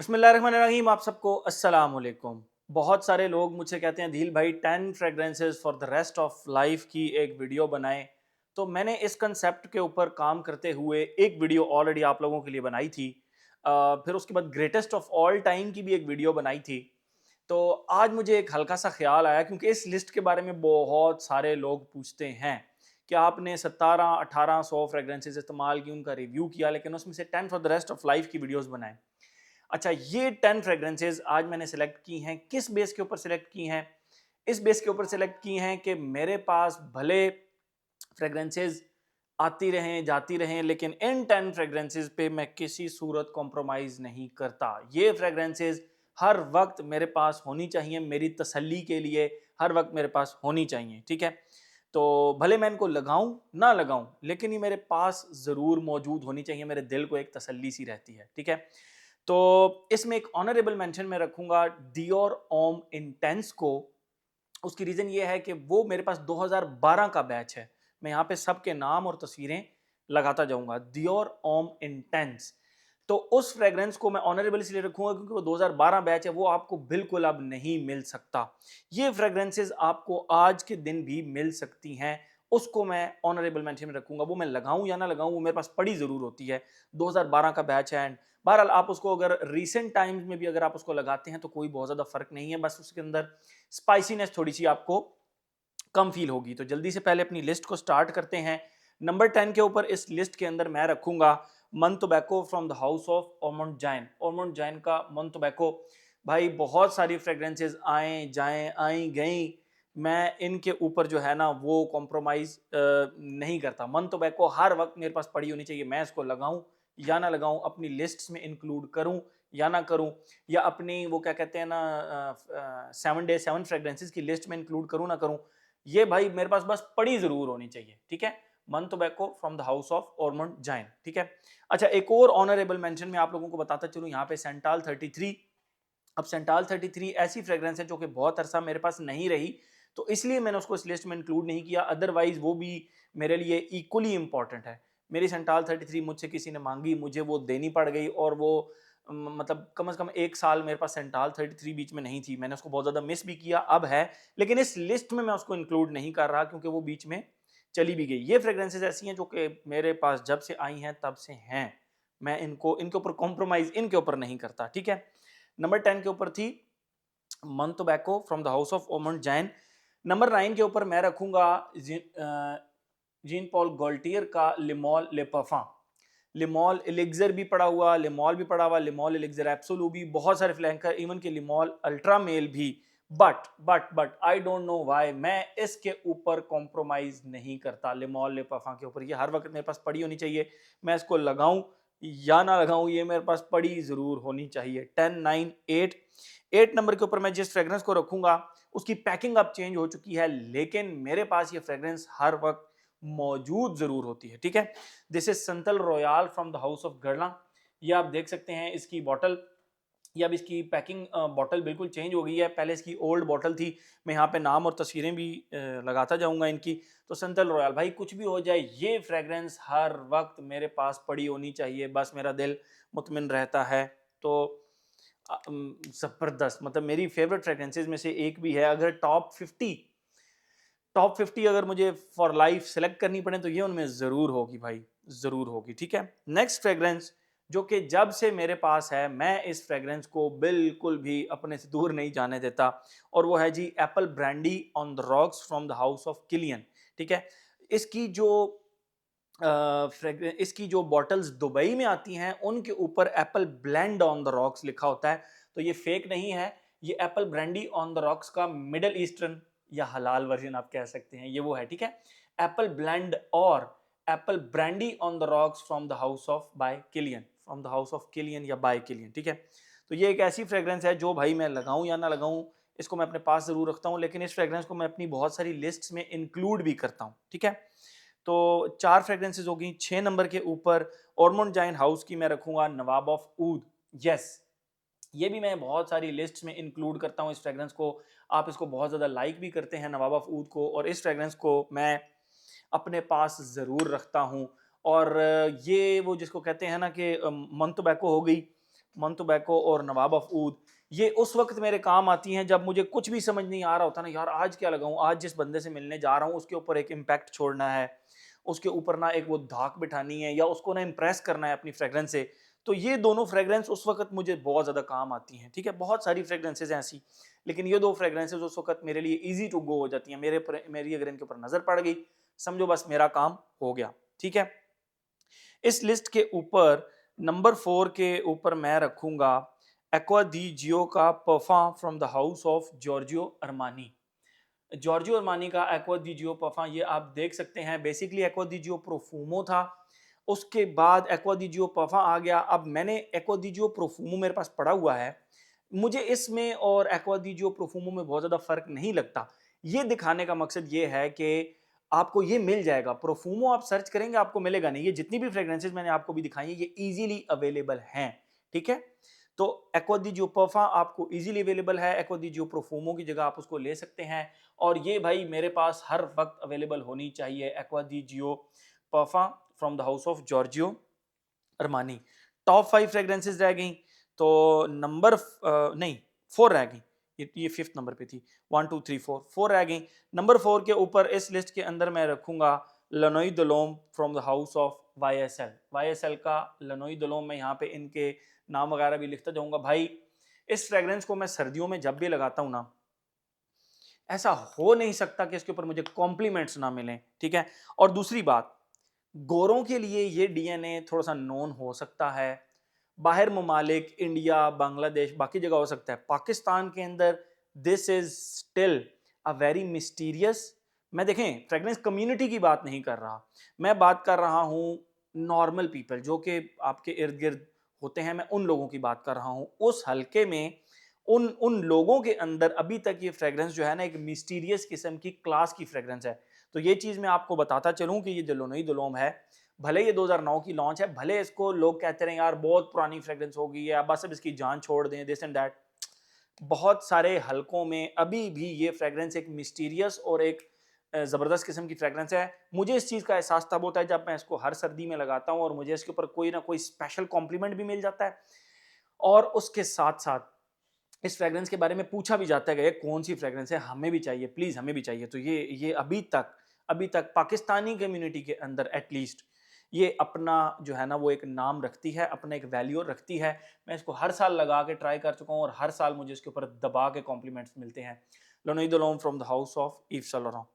बिस्मिल्लाहिर्रहमानिर्रहीम। आप सबको अस्सलाम वालेकुम। बहुत सारे लोग मुझसे कहते हैं धील भाई 10 fragrances for the rest of life की एक वीडियो बनाएं। तो मैंने इस कंसेप्ट के ऊपर काम करते हुए एक वीडियो ऑलरेडी आप लोगों के लिए बनाई थी। फिर उसके बाद ग्रेटेस्ट ऑफ ऑल टाइम की भी एक वीडियो बनाई थी। तो आज मुझे एक हल्का सा ख्याल आया क्योंकि इस लिस्ट के बारे में बहुत सारे लोग पूछते हैं कि आपने 17-1800 फ्रेगरेंसेस इस्तेमाल की, उनका रिव्यू किया, लेकिन उसमें से 10 for the rest of life की वीडियोस बनाएं। अच्छा, ये 10 फ्रेग्रेंसेज आज मैंने सेलेक्ट की हैं। किस बेस के ऊपर सेलेक्ट की हैं? इस बेस के ऊपर सेलेक्ट की हैं कि मेरे पास भले फ्रेग्रेंसेज आती रहें जाती रहें, लेकिन इन 10 फ्रेग्रेंसेज पे मैं किसी सूरत कॉम्प्रोमाइज नहीं करता। ये फ्रेग्रेंसेज हर वक्त मेरे पास होनी चाहिए, मेरी तसल्ली के लिए हर वक्त मेरे पास होनी चाहिए। ठीक है, तो भले मैं इनको लगाऊं ना लगाऊं, लेकिन ये मेरे पास ज़रूर मौजूद होनी चाहिए। मेरे दिल को एक तसल्ली सी रहती है। ठीक है, तो इसमें एक ऑनरेबल मेंशन में रखूंगा डियोर ओम इंटेंस को। उसकी रीजन ये है कि वो मेरे पास 2012 का बैच है। मैं यहाँ पे सबके नाम और तस्वीरें लगाता जाऊंगा। डियोर ओम इंटेंस, तो उस फ्रेग्रेंस को मैं ऑनरेबल इसलिए रखूंगा क्योंकि वो 2012 बैच है, वो आपको बिल्कुल अब नहीं मिल सकता। ये फ्रेग्रेंसेस आपको आज के दिन भी मिल सकती हैं, उसको मैं ऑनरेबल मेंशन में रखूंगा। वो मैं लगाऊं या ना लगाऊं, वो मेरे पास पड़ी जरूर होती है। 2012 का बैच है एंड बहरहाल आप उसको अगर रीसेंट टाइम्स में भी अगर आप उसको लगाते हैं तो कोई बहुत ज़्यादा फर्क नहीं है, बस उसके अंदर स्पाइसीनेस थोड़ी सी आपको कम फील होगी। तो जल्दी से पहले अपनी लिस्ट को स्टार्ट करते हैं। नंबर 10 के ऊपर इस लिस्ट के अंदर मैं रखूंगा man tobacco from the house of Ormonde Jayne. Ormonde जाइन का मन टोबैको, भाई बहुत सारी फ्रेग्रेंसेज आए जाएं आई गई, मैं इनके ऊपर जो है ना वो कॉम्प्रोमाइज नहीं करता। मन टोबैको हर वक्त मेरे पास पड़ी होनी चाहिए। मैं इसको लगाऊं या ना लगाऊं, अपनी लिस्ट में इंक्लूड करूं या ना करूं, या अपनी वो क्या कहते हैं ना 7 डे 7 फ्रेग्रेंसेज की लिस्ट में इंक्लूड करूं ना करूं, ये भाई मेरे पास बस पड़ी जरूर होनी चाहिए। ठीक है, man tobacco from the house of Ormonde Jayne. ठीक है, अच्छा एक और ऑनरेबल मेंशन में आप लोगों को बताता चलूं, यहाँ पे सेंटाल 33। अब सेंटाल 33 ऐसी फ्रेग्रेंस है जो कि बहुत अरसा मेरे पास नहीं रही, तो इसलिए मैंने उसको इस लिस्ट में इंक्लूड नहीं किया। अदरवाइज वो भी मेरे लिए इक्वली इंपॉर्टेंट है। मेरी सेंटाल 33 मुझसे किसी ने मांगी, मुझे वो देनी पड़ गई, और वो मतलब कम से कम एक साल मेरे पास सेंटाल 33 बीच में नहीं थी। मैंने उसको बहुत ज़्यादा मिस भी किया, अब है, लेकिन इस लिस्ट में मैं उसको इंक्लूड नहीं कर रहा क्योंकि वो बीच में चली भी गई। ये फ्रेग्रेंसेज ऐसी हैं जो कि मेरे पास जब से आई हैं तब से हैं, मैं इनको इनके ऊपर कॉम्प्रोमाइज इनके ऊपर नहीं करता। ठीक है, नंबर 10 के ऊपर थी man tobacco from the house of Ormonde Jayne. Number 9 के ऊपर मैं रखूंगा जीन पॉल गॉल्टियर का लिमॉल ले parfum। लिमॉल एलिक्सर भी पड़ा हुआ, लिमॉल भी पड़ा हुआ, लिमॉल एलिक्सर एब्सोलू भी, बहुत सारे फ्लैंकर, इवन के लिमॉल अल्ट्रा मेल भी। But I don't know why मैं इसके ऊपर कॉम्प्रोमाइज नहीं करता। लिमॉल ले parfum के ऊपर ये हर वक्त मेरे पास पड़ी होनी चाहिए। मैं इसको लगाऊं या ना लगाऊं, ये मेरे पास पड़ी जरूर होनी चाहिए। 10 9 8 8 नंबर के ऊपर मैं जिस फ्रेग्रेंस को रखूंगा उसकी पैकिंग अब चेंज हो चुकी है, लेकिन मेरे पास ये फ्रेग्रेंस हर वक्त मौजूद जरूर होती है। ठीक है, this is Santal Royal from the house of Guerlain. ये आप देख सकते हैं इसकी बॉटल, ये अब इसकी पैकिंग बॉटल बिल्कुल चेंज हो गई है। पहले इसकी ओल्ड बॉटल थी। मैं यहाँ पे नाम और तस्वीरें भी लगाता जाऊंगा इनकी। तो संतल रॉयल, भाई कुछ भी हो जाए ये फ्रेग्रेंस हर वक्त मेरे पास पड़ी होनी चाहिए, बस मेरा दिल मुतमिन रहता है। तो जबरदस्त, मतलब मेरी फेवरेट फ्रेग्रेंसेज में से एक भी है। अगर टॉप 50 अगर मुझे फॉर लाइफ सेलेक्ट करनी पड़े तो ये उनमें ज़रूर होगी भाई, ज़रूर होगी। ठीक है, नेक्स्ट फ्रेग्रेंस जो कि जब से मेरे पास है मैं इस फ्रेग्रेंस को बिल्कुल भी अपने से दूर नहीं जाने देता, और वो है जी apple brandy on the rocks from the house of Kilian. ठीक है, इसकी जो इसकी जो बॉटल्स दुबई में आती हैं उनके ऊपर Apple blend on the rocks लिखा होता है, तो ये फेक नहीं है। ये Apple brandy on the rocks का मिडल ईस्टर्न या हलाल वर्जन आप कह सकते हैं, ये वो है। ठीक है, एप्पल ब्लेंड और apple brandy on the rocks from the house of by Kilian, from the house of Kilian या बाय किलियन। ठीक है, तो ये एक ऐसी फ्रेग्रेंस है जो भाई मैं लगाऊं या ना लगाऊं, इसको मैं अपने पास जरूर रखता हूं, लेकिन इस फ्रेग्रेंस को मैं अपनी बहुत सारी लिस्ट्स में इंक्लूड भी करता हूं। ठीक है, तो 4 फ्रेग्रेंसेज हो गई। 6 नंबर के ऊपर ऑर्मोंड जाइन हाउस की मैं रखूंगा नवाब ऑफ ऊद। यस, ये भी मैं बहुत सारी लिस्ट में इंक्लूड करता हूँ इस फ्रेग्रेंस को। आप इसको बहुत ज़्यादा लाइक भी करते हैं नवाब ऑफ ऊद को, और इस फ्रेग्रेंस को मैं अपने पास ज़रूर रखता हूँ। और ये वो जिसको कहते हैं ना कि मन टोबैको हो गई, मन टोबैको और नवाब ऑफ ऊद, ये उस वक्त मेरे काम आती हैं जब मुझे कुछ भी समझ नहीं आ रहा होता ना, यार आज क्या लगाऊं, आज जिस बंदे से मिलने जा रहा हूं उसके ऊपर एक इम्पैक्ट छोड़ना है, उसके ऊपर ना एक वो धाक बिठानी है या उसको ना इम्प्रेस करना है अपनी फ्रेग्रेंस से। तो ये दोनों फ्रेग्रेंस उस वक्त मुझे बहुत ज़्यादा काम आती हैं। ठीक है, बहुत सारी फ्रेग्रेंसेज हैं ऐसी, लेकिन ये दो फ्रेग्रेंसेज उस वक्त मेरे लिए ईजी टू गो हो जाती हैं। मेरी अगर इनके ऊपर नज़र पड़ गई, समझो बस मेरा काम हो गया। ठीक है, इस लिस्ट के ऊपर नंबर 4 के ऊपर मैं रखूंगा एक्वा दी जियो का perfume from the house of Giorgio Armani. Giorgio Armani का एक्वा दी जियो परफ्यूम, ये आप देख सकते हैं, बेसिकली एक्वा दी जियो प्रोफूमो था, उसके बाद एक्वा दी जियो परफ्यूम आ गया। अब मैंने एक्वा दी जियो प्रोफूमो मेरे पास पड़ा हुआ है, मुझे इसमें और एक्वा दी जियो प्रोफूमो में बहुत ज़्यादा फर्क नहीं लगता। ये दिखाने का मकसद ये है कि आपको ये मिल जाएगा, प्रोफूमो आप सर्च करेंगे आपको मिलेगा नहीं। ये जितनी भी फ्रेग्रेंसेज मैंने आपको भी दिखाई है ये इजीली अवेलेबल हैं। ठीक है, तो एक्वा दी जियो परफ्यूम आपको इजीली अवेलेबल है, एक्वा दी जियो प्रोफूमो की जगह आप उसको ले सकते हैं। और ये भाई मेरे पास हर वक्त अवेलेबल होनी चाहिए, aqua the Jio perfume from the house of Giorgio Armani. Top 5 fragrances रह गई, तो नंबर नहीं 4 रह गई, ये 5th नंबर पे थी। 1 2 3 4 रह गई। नंबर 4 के ऊपर इस लिस्ट के अंदर मैं रखूंगा la nuit de l'homme from the house of YSL। YSL का लनोई दलोम, मैं यहाँ पे इनके नाम वगैरह भी लिखता जाऊंगा। भाई इस फ्रेग्रेंस को मैं सर्दियों में जब भी लगाता हूँ ना, ऐसा हो नहीं सकता कि इसके ऊपर मुझे कॉम्प्लीमेंट्स ना मिलें। ठीक है, और दूसरी बात, गोरों के लिए ये डीएनए थोड़ा सा नोन हो सकता है, बाहर ममालिक इंडिया बांग्लादेश बाकी जगह हो सकता है, पाकिस्तान के अंदर this is still a very mysterious. मैं देखें फ्रेग्रेंस कम्युनिटी की बात नहीं कर रहा, मैं बात कर रहा हूँ नॉर्मल पीपल जो कि आपके इर्द गिर्द होते हैं, मैं उन लोगों की बात कर रहा हूँ। उस हल्के में उन उन लोगों के अंदर अभी तक ये फ्रेग्रेंस जो है ना एक मिस्टीरियस किस्म की क्लास की फ्रेग्रेंस है। तो ये चीज़ मैं आपको बताता चलूँ कि ये दिलोनई दुलोम है, भले ये 2009 की लॉन्च है, भले इसको लोग कहते रहे यार बहुत पुरानी फ्रेग्रेंस हो गई है, बस अब इसकी जान छोड़ दें, दिस एंड दैट, बहुत सारे हलकों में अभी भी ये फ्रेग्रेंस एक मिस्टीरियस और एक ज़बरदस्त किस्म की फ्रेग्रेंस है। मुझे इस चीज़ का एहसास तब होता है जब मैं इसको हर सर्दी में लगाता हूँ और मुझे इसके ऊपर कोई ना कोई स्पेशल कॉम्प्लीमेंट भी मिल जाता है, और उसके साथ साथ इस फ्रेग्रेंस के बारे में पूछा भी जाता है कि ये कौन सी फ्रेग्रेंस है, हमें भी चाहिए, प्लीज़ हमें भी चाहिए। तो ये अभी तक पाकिस्तानी कम्युनिटी के अंदर एटलीस्ट ये अपना जो है ना वो एक नाम रखती है, अपना एक वैल्यू रखती है। मैं इसको हर साल लगा के ट्राई कर चुका हूँ और हर साल मुझे इसके ऊपर दबा के कॉम्प्लीमेंट्स मिलते हैं। La nuit de l'homme from the house of Yves Saint Laurent.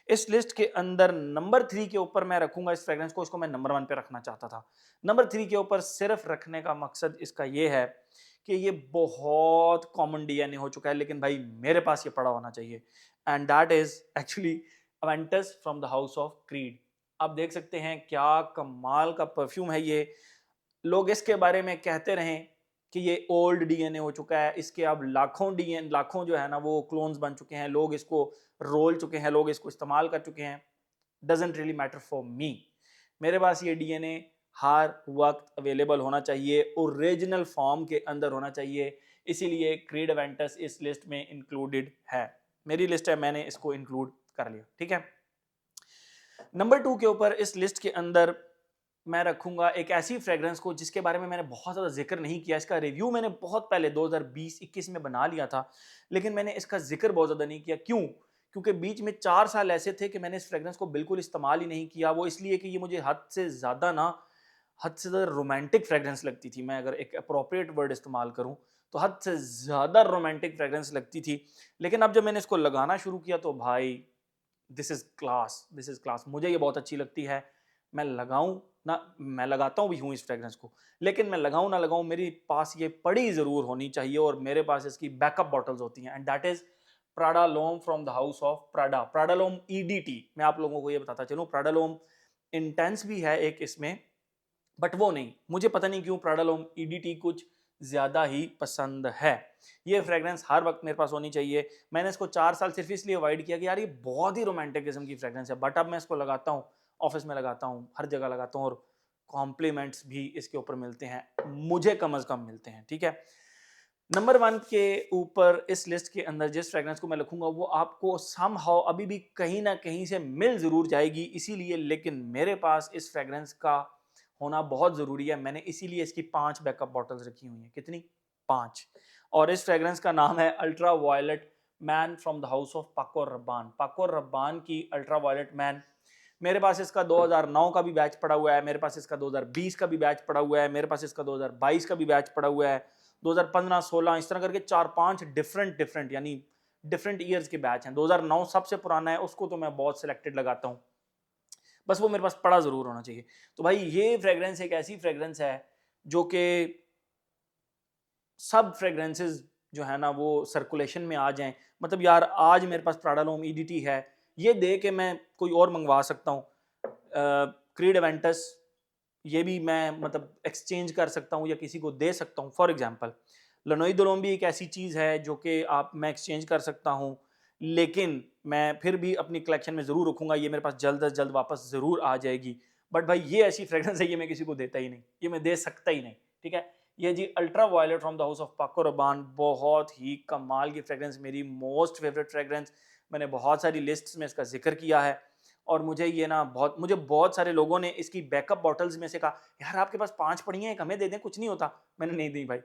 इस लिस्ट के अंदर नंबर 3 के ऊपर मैं रखूंगा इस फ्रेग्रेंस को, इसको मैं नंबर 1 पे रखना चाहता था। नंबर 3 के ऊपर सिर्फ रखने का मकसद इसका ये है कि ये बहुत कॉमन डीएनए हो चुका है, लेकिन भाई मेरे पास ये पड़ा होना चाहिए, and that is actually Aventus from the house of Creed. आप देख सकते हैं क्या कमाल का परफ्यूम है ये। लोग इसके बारे में कहते रहें कि ये ओल्ड डीएनए हो चुका है, इसके अब लाखों डीएनए, लाखों जो है ना वो क्लोन्स बन चुके हैं, लोग इसको रोल चुके हैं, लोग इसको इस्तेमाल कर चुके हैं। Doesn't really matter for me, मेरे पास ये डीएनए हर वक्त अवेलेबल होना चाहिए, ओरिजिनल फॉर्म के अंदर होना चाहिए, इसीलिए क्रीड एवेंटस इस लिस्ट में इंक्लूडेड है। मेरी लिस्ट है, मैंने इसको इंक्लूड कर लिया। ठीक है, नंबर 2 के ऊपर इस लिस्ट के अंदर मैं रखूंगा एक ऐसी फ्रेग्रेंस को जिसके बारे में मैंने बहुत ज़्यादा जिक्र नहीं किया। इसका रिव्यू मैंने बहुत पहले 2020-21 में बना लिया था, लेकिन मैंने इसका जिक्र बहुत ज़्यादा नहीं किया। क्यों? क्योंकि बीच में 4 साल ऐसे थे कि मैंने इस फ्रेग्रेंस को बिल्कुल इस्तेमाल ही नहीं किया। वो इसलिए कि ये मुझे हद से ज़्यादा रोमांटिक फ्रेग्रेंस लगती थी। मैं अगर एक अप्रोप्रिएट वर्ड इस्तेमाल करूँ तो हद से ज़्यादा रोमांटिक फ्रेग्रेंस लगती थी। लेकिन अब जब मैंने इसको लगाना शुरू किया तो भाई दिस इज क्लास, मुझे ये बहुत अच्छी लगती है। मैं लगाऊं ना, मैं लगाता हूँ भी हूँ इस फ्रेग्रेंस को, लेकिन मैं लगाऊं ना लगाऊं मेरे पास ये पड़ी ज़रूर होनी चाहिए, और मेरे पास इसकी बैकअप बॉटल्स होती हैं, and that is Prada L'Homme from the house of Prada. Prada L'Homme EDT, मैं आप लोगों को ये बताता चलूँ, प्राडालोम इंटेंस भी है एक इसमें, बट वो नहीं, मुझे पता नहीं क्यों प्राडालोम ईडीटी कुछ ज़्यादा ही पसंद है। ये फ्रेग्रेंस हर वक्त मेरे पास होनी चाहिए। मैंने इसको 4 साल सिर्फ इसलिए अवॉइड किया कि यार ये बहुत ही रोमांटिक किस्म की फ्रेग्रेंस है, बट अब मैं इसको लगाता हूँ, ऑफिस में लगाता हूँ, हर जगह लगाता हूँ, और कॉम्प्लीमेंट्स भी इसके ऊपर मिलते हैं, मुझे कम अज़ कम मिलते हैं। ठीक है, नंबर 1 के ऊपर इस लिस्ट के अंदर जिस फ्रेग्रेंस को मैं लिखूंगा वो आपको समहाउ अभी भी कहीं ना कहीं से मिल ज़रूर जाएगी, इसीलिए, लेकिन मेरे पास इस फ्रेग्रेंस का होना बहुत ज़रूरी है। मैंने इसीलिए इसकी 5 बैकअप बॉटल्स रखी हुई हैं। कितनी? 5। और इस फ्रेग्रेंस का नाम है ultraviolet man from the house of Paco Rabanne. पाको रब्बान की अल्ट्रा वायलेट मैन, मेरे पास इसका 2009 का भी बैच पड़ा हुआ है, मेरे पास इसका 2020 का भी बैच पड़ा हुआ है, मेरे पास इसका 2022 का भी बैच पड़ा हुआ है, 2015-16 इस तरह करके 4-5 डिफरेंट डिफरेंट यानी डिफरेंट ईयर्स के बैच हैं। 2009 सबसे पुराना है, उसको तो मैं बहुत सिलेक्टेड लगाता हूँ, बस वो मेरे पास पड़ा ज़रूर होना चाहिए। तो भाई ये फ्रेग्रेंस एक ऐसी फ्रेग्रेंस है जो कि सब फ्रेग्रेंसेस जो है ना वो सर्कुलेशन में आ जाएं, मतलब यार आज मेरे पास प्राडा लोम ईडीटी है, ये दे के मैं कोई और मंगवा सकता हूँ। क्रीड एवेंटस, ये भी मैं मतलब एक्सचेंज कर सकता हूँ या किसी को दे सकता हूँ। फॉर एग्जांपल लनोई दोलोम भी एक ऐसी चीज़ है जो कि आप मैं एक्सचेंज कर सकता हूँ, लेकिन मैं फिर भी अपनी कलेक्शन में ज़रूर रखूँगा, ये मेरे पास जल्द अज जल्द वापस ज़रूर आ जाएगी। बट भाई ये ऐसी फ्रेग्रेंस है, ये मैं किसी को देता ही नहीं, ये मैं दे सकता ही नहीं, ठीक है। ये जी Ultraviolet from the house of Paco Rabanne, बहुत ही कमाल की फ्रेग्रेंस, मेरी मोस्ट फेवरेट फ्रेग्रेंस। मैंने बहुत सारी लिस्ट्स में इसका जिक्र किया है और मुझे ये ना मुझे बहुत सारे लोगों ने इसकी बैकअप बॉटल्स में से कहा यार आपके पास 5 पड़ी हैं, एक हमें दे दें, कुछ नहीं होता। मैंने नहीं दी भाई,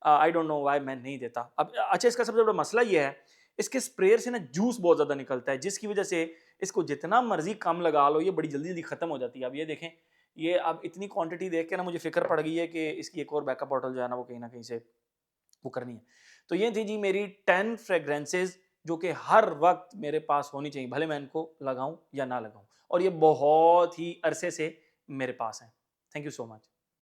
आई डोंट नो व्हाई मैं नहीं देता। अब अच्छा, इसका सबसे बड़ा मसला ये है, इसके स्प्रेयर से ना जूस बहुत ज़्यादा निकलता है, जिसकी वजह से इसको जितना मर्जी कम लगा लो ये बड़ी जल्दी जल्दी खत्म हो जाती है। अब ये देखें, ये अब इतनी क्वांटिटी देख के ना मुझे फिक्र पड़ गई है कि इसकी एक और बैकअप बॉटल जो है ना वो कहीं ना कहीं से वो करनी है। तो ये थी जी मेरी 10 फ्रेग्रेंसेस जो कि हर वक्त मेरे पास होनी चाहिए, भले मैं इनको लगाऊं या ना लगाऊं, और ये बहुत ही अरसे से मेरे पास हैं। Thank you so much.